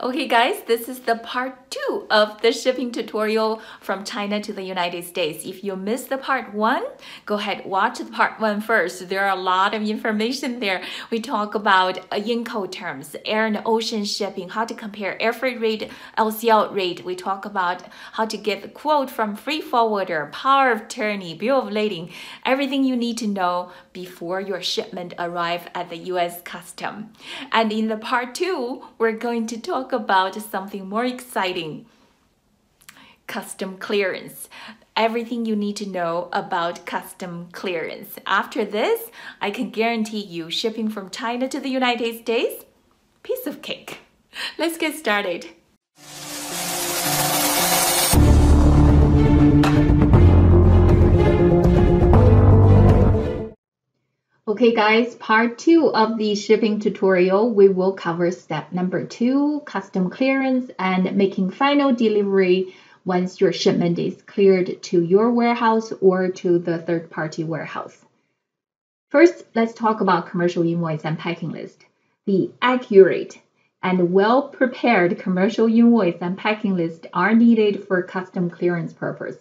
Okay guys, this is the part 2 of the shipping tutorial from China to the United States. If you missed the part 1, go ahead, watch the part 1 first. There are a lot of information there. We talk about Incoterms, air and ocean shipping, how to compare air freight rate, LCL rate. We talk about how to get the quote from free forwarder, power of attorney, bill of lading, everything you need to know before your shipment arrives at the US Custom. And in the part 2, we're going to talk about something more exciting, custom clearance. Everything you need to know about custom clearance. After this, I can guarantee you shipping from China to the United States, piece of cake. Let's get started. Okay guys, part 2 of the shipping tutorial, we will cover step number 2, custom clearance and making final delivery once your shipment is cleared to your warehouse or to the third-party warehouse. First, let's talk about commercial invoice and packing list. The accurate and well-prepared commercial invoice and packing list are needed for custom clearance purpose.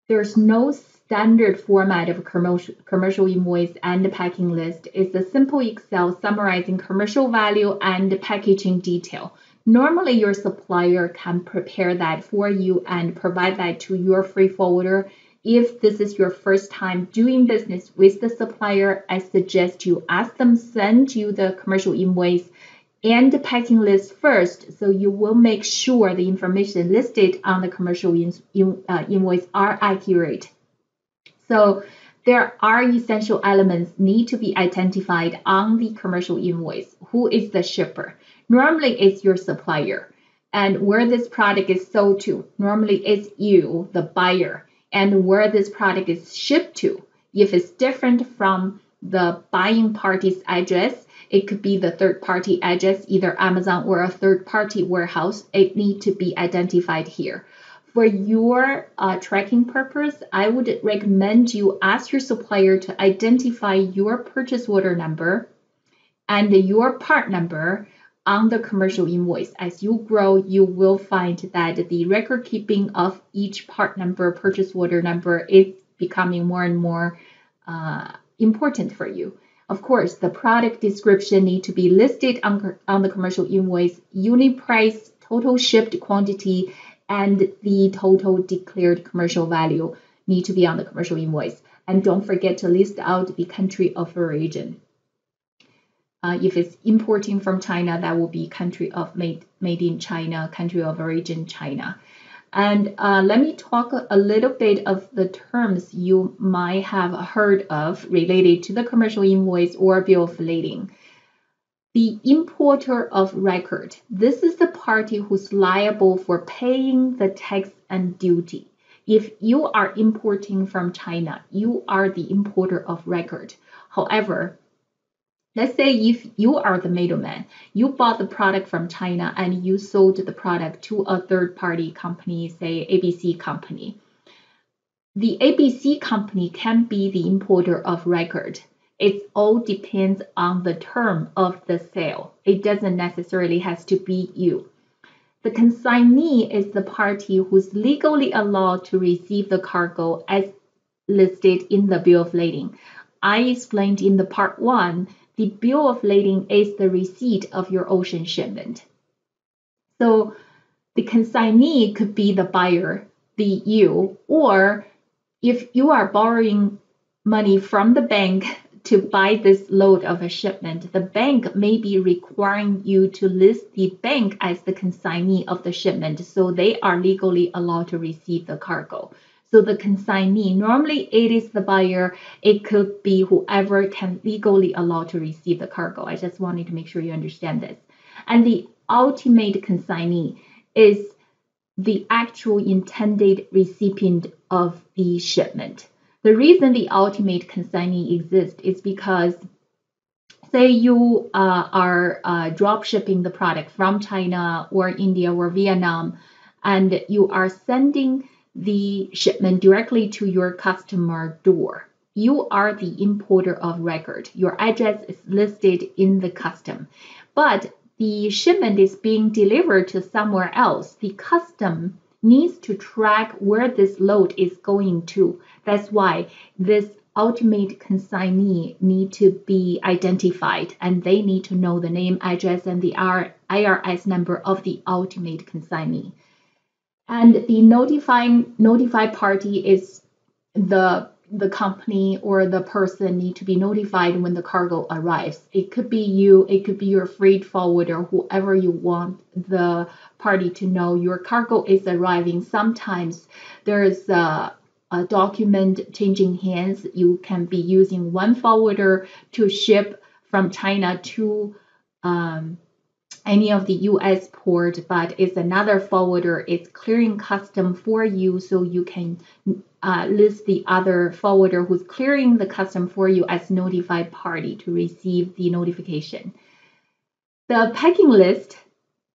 There's no standard format of commercial invoice and packing list. It's a simple Excel summarizing commercial value and packaging detail. Normally, your supplier can prepare that for you and provide that to your free forwarder. If this is your first time doing business with the supplier, I suggest you ask them send you the commercial invoice and the packing list first, so you will make sure the information listed on the commercial invoice are accurate. So there are essential elements need to be identified on the commercial invoice. Who is the shipper? Normally it's your supplier. And where this product is sold to, normally it's you, the buyer. And where this product is shipped to. If it's different from the buying party's address, it could be the third-party address, either Amazon or a third-party warehouse. It needs to be identified here. For your tracking purpose, I would recommend you ask your supplier to identify your purchase order number and your part number on the commercial invoice. As you grow, you will find that the record keeping of each part number, purchase order number is becoming more and more important for you. Of course, the product description need to be listed on the commercial invoice, unit price, total shipped quantity, and the total declared commercial value need to be on the commercial invoice. And don't forget to list out the country of origin. If it's importing from China, that will be country of made in China, country of origin China. And let me talk a little bit of the terms you might have heard of related to the commercial invoice or bill of lading. The importer of record. This is the party who's liable for paying the tax and duty. If you are importing from China, you are the importer of record. However, let's say if you are the middleman, you bought the product from China and you sold the product to a third-party company, say ABC company. The ABC company can be the importer of record. It all depends on the term of the sale. It doesn't necessarily have to be you. The consignee is the party who's legally allowed to receive the cargo as listed in the bill of lading. I explained in the part 1, the bill of lading is the receipt of your ocean shipment. So the consignee could be the buyer, you, or if you are borrowing money from the bank to buy this load of a shipment, the bank may be requiring you to list the bank as the consignee of the shipment, so they are legally allowed to receive the cargo. So the consignee, normally it is the buyer, it could be whoever can legally allow to receive the cargo. I just wanted to make sure you understand this. And the ultimate consignee is the actual intended recipient of the shipment. The reason the ultimate consignee exists is because, say you are drop shipping the product from China or India or Vietnam, and you are sending the shipment directly to your customer door. You are the importer of record. Your address is listed in the custom. But the shipment is being delivered to somewhere else, the custom needs to track where this load is going to. That's why this ultimate consignee need to be identified, and they need to know the name, address, and the IRS number of the ultimate consignee. And the notified party is the company or the person need to be notified when the cargo arrives. It could be you, it could be your freight forwarder, whoever you want the party to know your cargo is arriving. Sometimes there's a document changing hands. You can be using one forwarder to ship from China to any of the US port, but it's another forwarder. It's clearing custom for you, so you can list the other forwarder who's clearing the custom for you as notified party to receive the notification. The packing list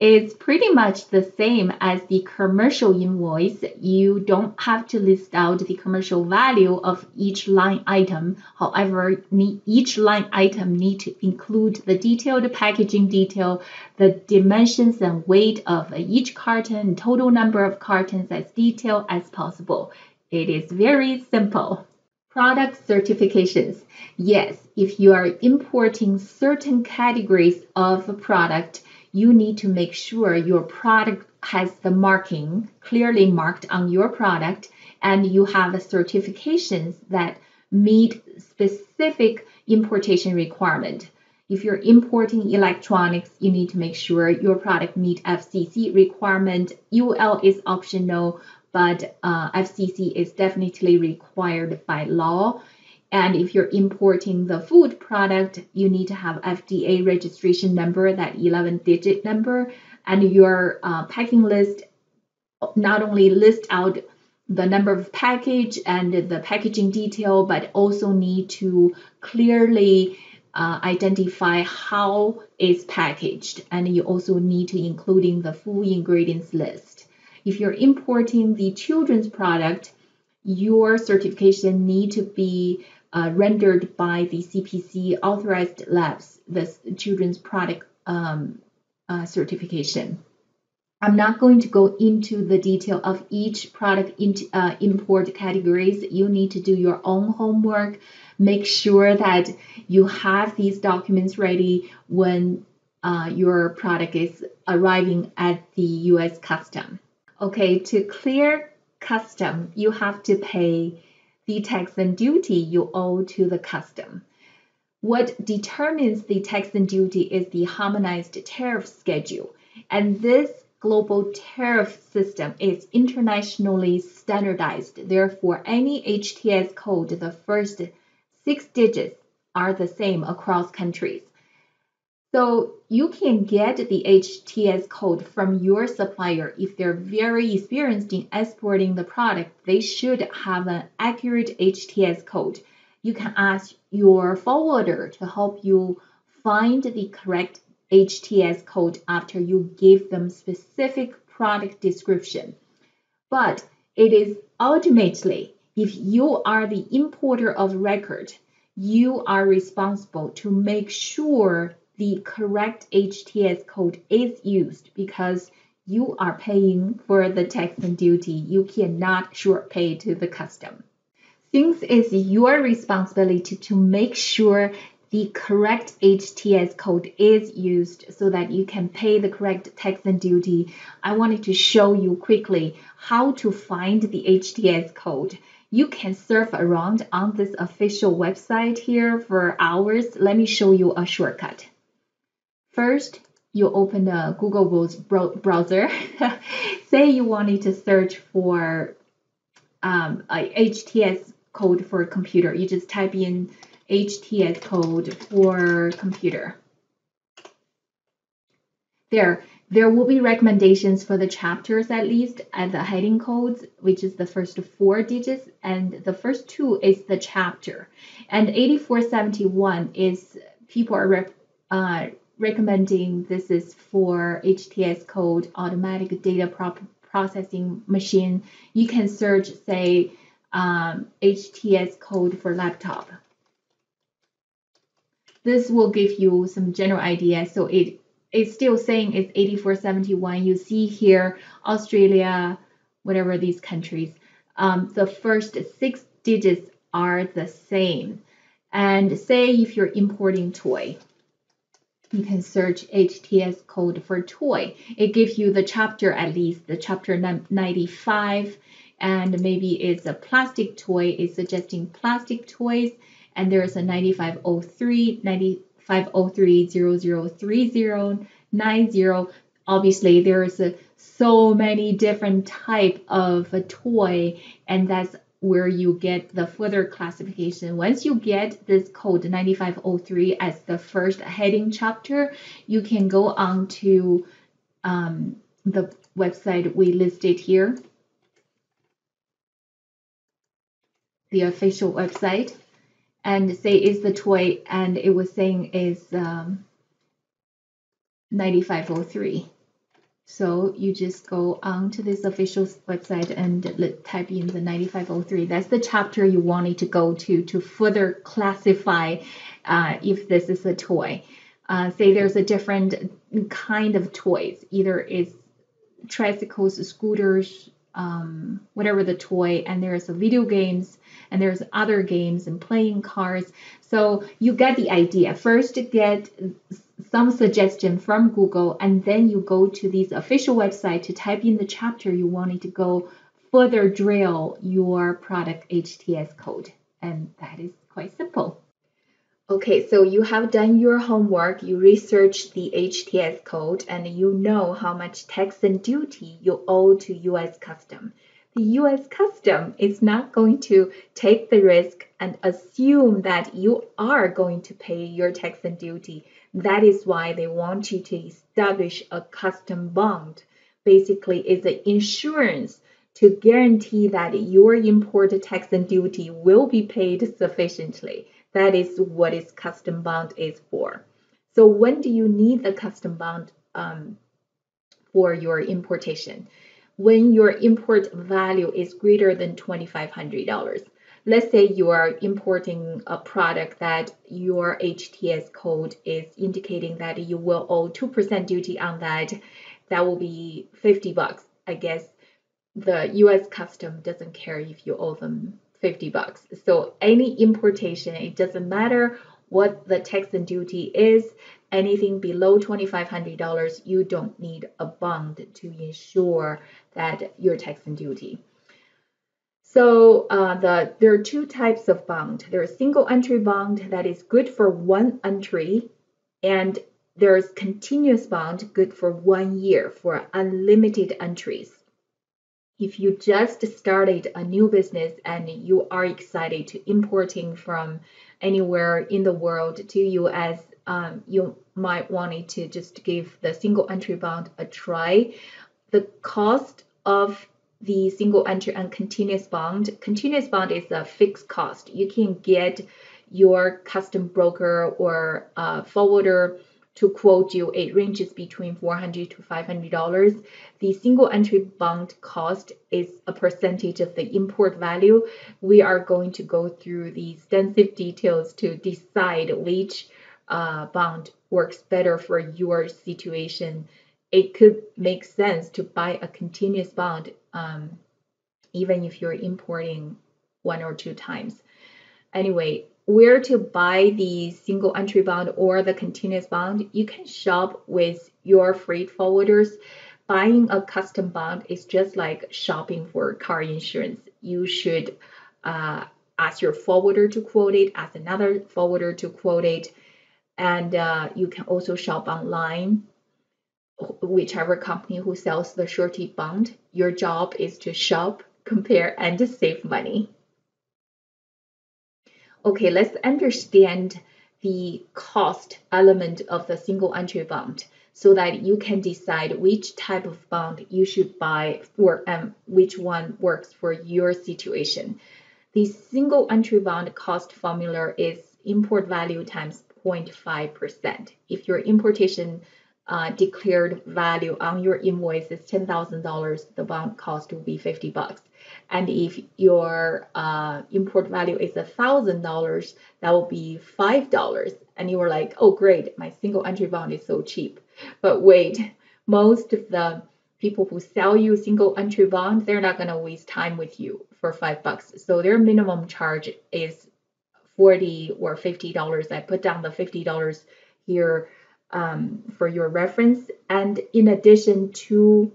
is pretty much the same as the commercial invoice. You don't have to list out the commercial value of each line item. However, each line item needs to include the detailed packaging detail, the dimensions and weight of each carton, total number of cartons as detailed as possible. It is very simple. Product certifications. Yes, if you are importing certain categories of a product, you need to make sure your product has the marking clearly marked on your product, and you have certifications that meet specific importation requirement. If you're importing electronics, you need to make sure your product meet FCC requirement. UL is optional, but FCC is definitely required by law. And if you're importing the food product, you need to have FDA registration number, that 11-digit number, and your packing list not only list out the number of package and the packaging detail, but also need to clearly identify how it's packaged, and you also need to including the full ingredients list. If you're importing the children's product, your certification need to be rendered by the CPC authorized labs, the children's product certification. I'm not going to go into the detail of each product import categories. You need to do your own homework. Make sure that you have these documents ready when your product is arriving at the US custom. Okay, to clear custom, you have to pay the tax and duty you owe to the custom. What determines the tax and duty is the harmonized tariff schedule, and this global tariff system is internationally standardized. Therefore, any HTS code, the first 6 digits are the same across countries. So you can get the HTS code from your supplier. If they're very experienced in exporting the product, they should have an accurate HTS code. You can ask your forwarder to help you find the correct HTS code after you give them specific product description. But it is ultimately, if you are the importer of record, you are responsible to make sure the correct HTS code is used, because you are paying for the tax and duty. You cannot short pay to the custom. Since it's your responsibility to make sure the correct HTS code is used so that you can pay the correct tax and duty, I wanted to show you quickly how to find the HTS code. You can surf around on this official website here for hours. Let me show you a shortcut. First, you open the Google browser. Say you wanted to search for a HTS code for a computer. You just type in HTS code for computer. There will be recommendations for the chapters, at least at the heading codes, which is the first 4 digits, and the first 2 is the chapter. And 8471 is people are recommending this is for HTS code, automatic data processing machine. You can search, say, HTS code for laptop. This will give you some general idea. So it it's still saying it's 84.71. You see here, Australia, whatever these countries, the first 6 digits are the same. And say if you're importing toy, you can search HTS code for toy. It gives you the chapter, at least the chapter 95, and maybe it's a plastic toy. It's suggesting plastic toys, and there's a 9503, 9503 0030 90. Obviously, there's so many different type of a toy, and that's where you get the further classification. Once you get this code 9503 as the first heading chapter, you can go on to the website we listed here, the official website, and say is the toy, and it was saying is 9503. So you just go on to this official website and type in the 9503. That's the chapter you wanted to go to further classify if this is a toy. Say there's a different kind of toys. Either it's tricycles, scooters, whatever the toy, and there's video games, and there's other games and playing cards. So you get the idea. First, get some suggestion from Google, and then you go to this official website to type in the chapter you wanted to go further drill your product HTS code. And that is quite simple. Okay, so you have done your homework, you researched the HTS code, and you know how much tax and duty you owe to U.S. Custom. The U.S. Custom is not going to take the risk and assume that you are going to pay your tax and duty. That is why they want you to establish a custom bond. Basically, it's an insurance to guarantee that your import tax and duty will be paid sufficiently. That is what its custom bond is for. So when do you need the custom bond for your importation? When your import value is greater than $2,500. Let's say you are importing a product that your HTS code is indicating that you will owe 2% duty on that. That will be $50. I guess the U.S. Custom doesn't care if you owe them $50. So any importation, it doesn't matter what the tax and duty is, anything below $2,500, you don't need a bond to ensure that your tax and duty. So there are 2 types of bond. There's single entry bond that is good for 1 entry, and there's continuous bond good for 1 year for unlimited entries. If you just started a new business and you are excited to importing from anywhere in the world to US, you might want to just give the single entry bond a try. The cost of the single entry and continuous bond is a fixed cost. You can get your custom broker or forwarder to quote you. It ranges between $400 to $500. The single entry bond cost is a percentage of the import value. We are going to go through the extensive details to decide which bond works better for your situation. It could make sense to buy a continuous bond even if you're importing 1 or 2 times. Anyway, where to buy the single entry bond or the continuous bond? You can shop with your freight forwarders. Buying a custom bond is just like shopping for car insurance. You should ask your forwarder to quote it, ask another forwarder to quote it, and you can also shop online. Whichever company who sells the surety bond, your job is to shop, compare, and to save money. Okay, let's understand the cost element of the single entry bond so that you can decide which type of bond you should buy for which one works for your situation. The single entry bond cost formula is import value times 0.5%. If your importation declared value on your invoice is $10,000, the bond cost will be $50. And if your import value is $1,000, that will be $5. And you were like, oh, great, my single entry bond is so cheap. But wait, most of the people who sell you single entry bond, they're not going to waste time with you for $5. So their minimum charge is $40 or $50. I put down the $50 here for your reference. And in addition to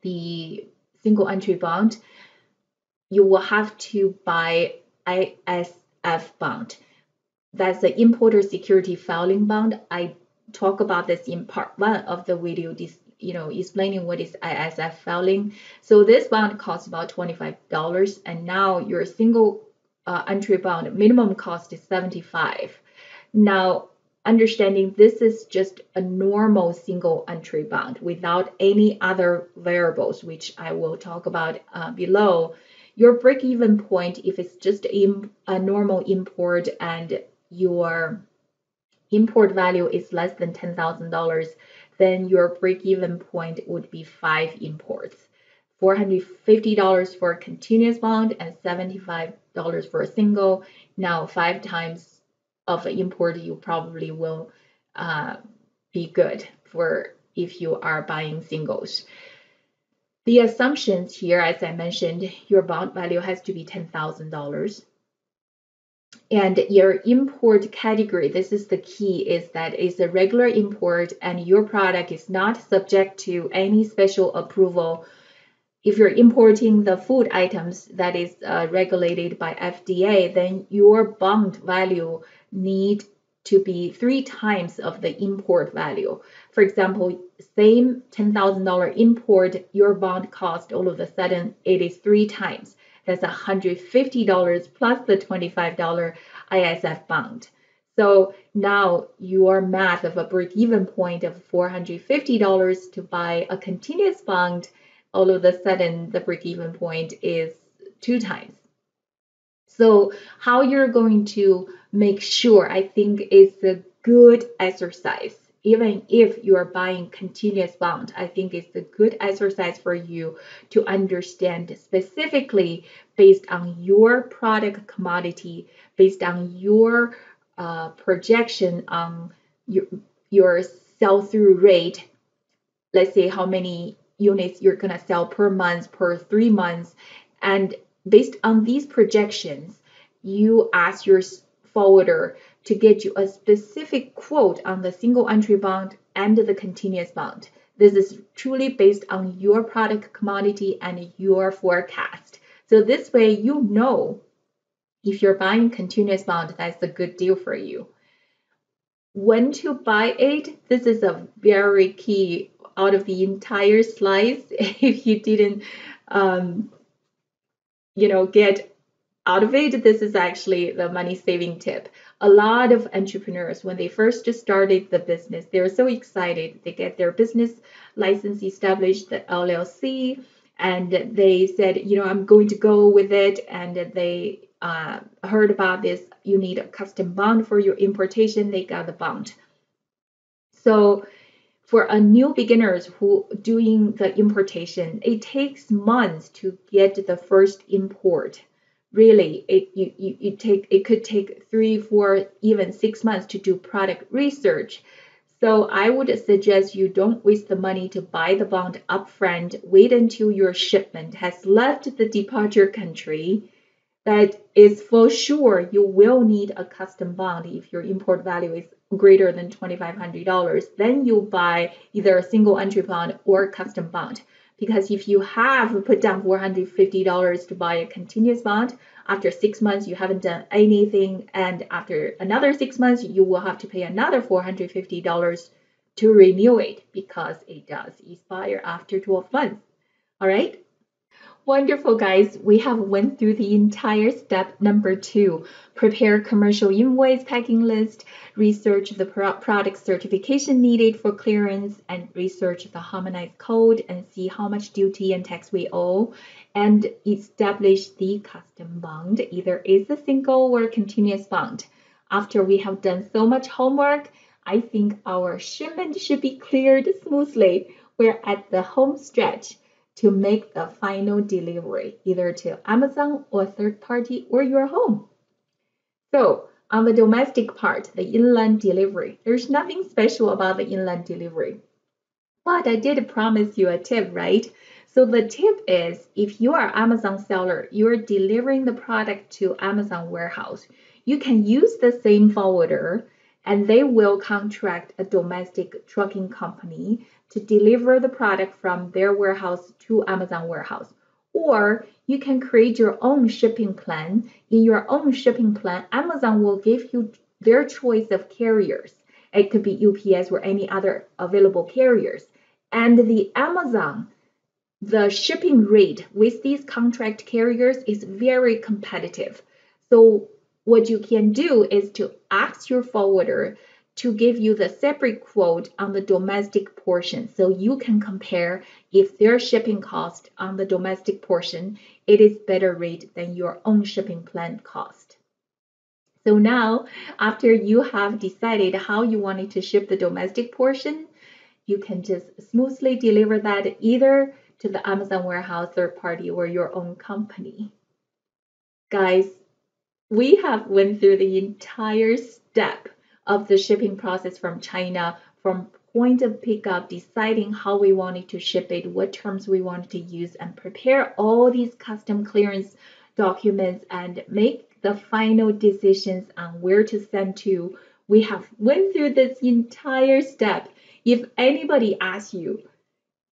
the single entry bond, you will have to buy ISF bond. That's the importer security filing bond. I talk about this in part 1 of the video, explaining what is ISF filing. So this bond costs about $25, and now your single entry bond minimum cost is $75. Now, understanding this is just a normal single entry bond without any other variables, which I will talk about below. Your break-even point, if it's just a normal import and your import value is less than $10,000, then your break-even point would be 5 imports. $450 for a continuous bond and $75 for a single. Now 5 times of an import, you probably will be good for if you are buying singles. The assumptions here, as I mentioned, your bond value has to be $10,000. And your import category, this is the key, is that it's a regular import and your product is not subject to any special approval. If you're importing the food items that is regulated by FBA, then your bond value need to be 3 times of the import value. For example, same $10,000 import, your bond cost all of a sudden it is 3 times. That's $150 plus the $25 ISF bond. So now your math of a break-even point of $450 to buy a continuous bond, all of a sudden the break-even point is 2 times. So how you're going to make sure, I think, is a good exercise. Even if you are buying continuous bond, I think it's a good exercise for you to understand specifically based on your product commodity, based on your projection on your sell-through rate. Let's say how many units you're going to sell per month, per 3 months. And based on these projections, you ask your forwarder to get you a specific quote on the single entry bond and the continuous bond. This is truly based on your product commodity and your forecast. So this way you know if you're buying continuous bond, that's a good deal for you. When to buy it, this is a very key out of the entire slides. If you didn't get out of it, this is actually the money saving tip. A lot of entrepreneurs, when they first started the business, they're so excited. They get their business license established, the LLC, and they said, I'm going to go with it. And they heard about this. You need a custom bond for your importation. They got the bond. So for a new beginners who doing the importation, it takes months to get the first import. Really, it could take 3, 4, even 6 months to do product research. So I would suggest you don't waste the money to buy the bond upfront. Wait until your shipment has left the departure country. That is for sure you will need a custom bond if your import value is greater than $2,500. Then you buy either a single entry bond or custom bond. Because if you have put down $450 to buy a continuous bond, after 6 months you haven't done anything, and after another 6 months you will have to pay another $450 to renew it because it does expire after 12 months. All right? Wonderful, guys. We have went through the entire step number 2. Prepare commercial invoice packing list, research the product certification needed for clearance, and research the harmonized code and see how much duty and tax we owe, and establish the custom bond, either is a single or continuous bond. After we have done so much homework, I think our shipment should be cleared smoothly. We're at the home stretch to make the final delivery, either to Amazon or third party or your home. So on the domestic part, the inland delivery, there's nothing special about the inland delivery. But I did promise you a tip, right? So the tip is, if you are Amazon seller, you're delivering the product to Amazon warehouse, you can use the same forwarder and they will contract a domestic trucking company to deliver the product from their warehouse to Amazon warehouse. Or you can create your own shipping plan. In your own shipping plan, Amazon will give you their choice of carriers. It could be UPS or any other available carriers. And the Amazon, the shipping rate with these contract carriers is very competitive. So what you can do is to ask your forwarder to give you the separate quote on the domestic portion, so you can compare if their shipping cost on the domestic portion, it is better rate than your own shipping plan cost. So now, after you have decided how you wanted to ship the domestic portion, you can just smoothly deliver that either to the Amazon warehouse, third party, or your own company. Guys, we have went through the entire step of the shipping process from China, from point of pickup, deciding how we wanted to ship it, what terms we wanted to use, and prepare all these custom clearance documents and make the final decisions on where to send to. We have went through this entire step. If anybody asks you,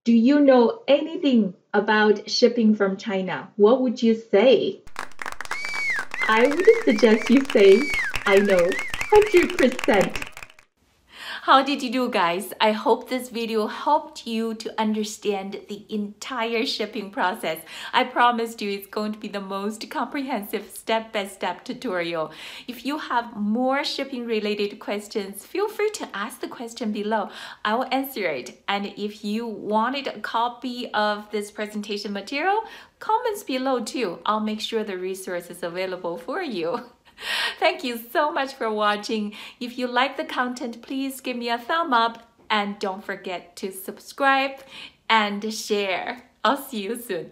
do you know anything about shipping from China? What would you say? I would suggest you say, I know, 100%. How did you do, guys? I hope this video helped you to understand the entire shipping process. I promised you it's going to be the most comprehensive step-by-step tutorial. If you have more shipping related questions, feel free to ask the question below. I will answer it. And if you wanted a copy of this presentation material, comments below too. I'll make sure the resource is available for you. Thank you so much for watching. If you like the content, please give me a thumb up and don't forget to subscribe and share. I'll see you soon.